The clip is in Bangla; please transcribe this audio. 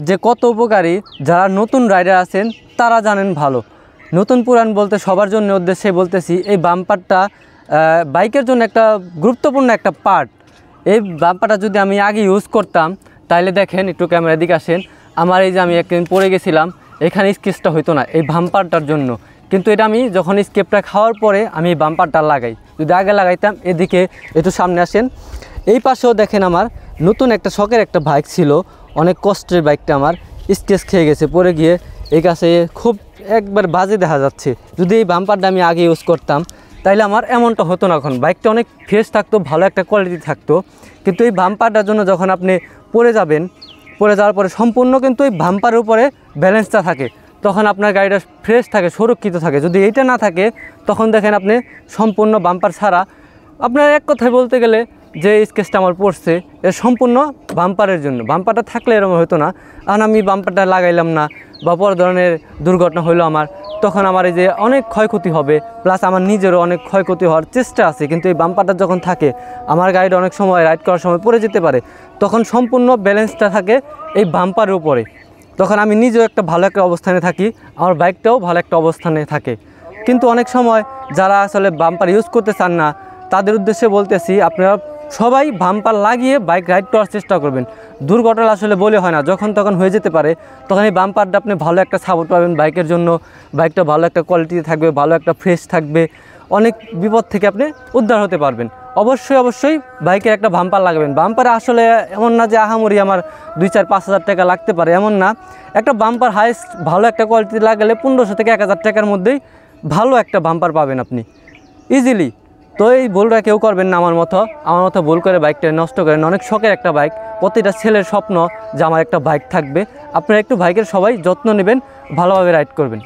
যে কত উপকারী যারা নতুন রাইডার আছেন তারা জানেন ভালো। নতুন পুরান বলতে সবার জন্য উদ্দেশ্যে বলতেছি, এই বাম্পারটা বাইকের জন্য একটা গুরুত্বপূর্ণ একটা পার্ট। এই বাম্পারটা যদি আমি আগে ইউজ করতাম তাহলে দেখেন, একটু ক্যামেরার দিকে আসেন, আমার এই যে আমি একদিন পড়ে গেছিলাম, এখানে স্কেচটা হইতো না এই বাম্পারটার জন্য। কিন্তু এটা আমি যখন স্কেপটা খাওয়ার পরে আমি এই বাম্পারটা লাগাই। যদি আগে লাগাইতাম, এদিকে একটু সামনে আসেন, এই পাশেও দেখেন আমার নতুন একটা শখের একটা বাইক ছিল, অনেক কষ্টের বাইকটা আমার স্কেচ খেয়ে গেছে পড়ে গিয়ে, এই কাছে খুব একবার বাজে দেখা যাচ্ছে। যদি এই বাম্পারটা আমি আগে ইউজ করতাম তাইলে আমার এমনটা হতো না, এখন বাইকটা অনেক ফ্রেশ থাকতো, ভালো একটা কোয়ালিটি থাকতো। কিন্তু এই বাম্পারটার জন্য যখন আপনি পড়ে যাবেন, পড়ে যাওয়ার পরে সম্পূর্ণ কিন্তু এই বাম্পারের উপরে ব্যালেন্সটা থাকে, তখন আপনার গাড়িটা ফ্রেশ থাকে, সুরক্ষিত থাকে। যদি এইটা না থাকে তখন দেখেন আপনি সম্পূর্ণ বাম্পার ছাড়া, আপনার এক কথায় বলতে গেলে যে স্কেচটা আমার পড়ছে এর সম্পূর্ণ বাম্পারের জন্য। বাম্পারটা থাকলে এরকম হতো না। আর আমি বাম্পারটা লাগাইলাম না বা বড় ধরনের দুর্ঘটনা হলো আমার, তখন আমার এই যে অনেক ক্ষয়ক্ষতি হবে, প্লাস আমার নিজেরও অনেক ক্ষয়ক্ষতি হওয়ার চেষ্টা আছে। কিন্তু এই বাম্পারটা যখন থাকে, আমার গাড়িটা অনেক সময় রাইড করার সময় পড়ে যেতে পারে, তখন সম্পূর্ণ ব্যালেন্সটা থাকে এই বাম্পারের উপরে। তখন আমি নিজেও একটা ভালো একটা অবস্থানে থাকি, আমার বাইকটাও ভালো একটা অবস্থানে থাকে। কিন্তু অনেক সময় যারা আসলে বাম্পার ইউজ করতে চান না, তাদের উদ্দেশ্যে বলতেছি, আপনারা সবাই বাম্পার লাগিয়ে বাইক রাইড করার চেষ্টা করবেন। দুর্ঘটনা আসলে বলে হয় না, যখন তখন হয়ে যেতে পারে। তখন এই বাম্পারটা আপনি ভালো একটা সাপোর্ট পাবেন বাইকের জন্য, বাইকটা ভালো একটা কোয়ালিটিতে থাকবে, ভালো একটা ফ্রেশ থাকবে, অনেক বিপদ থেকে আপনি উদ্ধার হতে পারবেন। অবশ্যই বাইকের একটা বাম্পার লাগাবেন। বাম্পারে আসলে এমন না যে আহামরি আমার 2-4-5 হাজার টাকা লাগতে পারে, এমন না। একটা বাম্পার হাইস্ট ভালো একটা কোয়ালিটি লাগালে 1500 থেকে 1000 টাকার মধ্যেই ভালো একটা বাম্পার পাবেন আপনি ইজিলি। তো এই ভুলটা কেউ করবেন না আমার মতো ভুল করে বাইকটা নষ্ট করেন। অনেক শখের একটা বাইক, প্রতিটা ছেলের স্বপ্ন যে আমার একটা বাইক থাকবে। আপনারা একটু বাইকের সবাই যত্ন নেবেন, ভালোভাবে রাইড করবেন।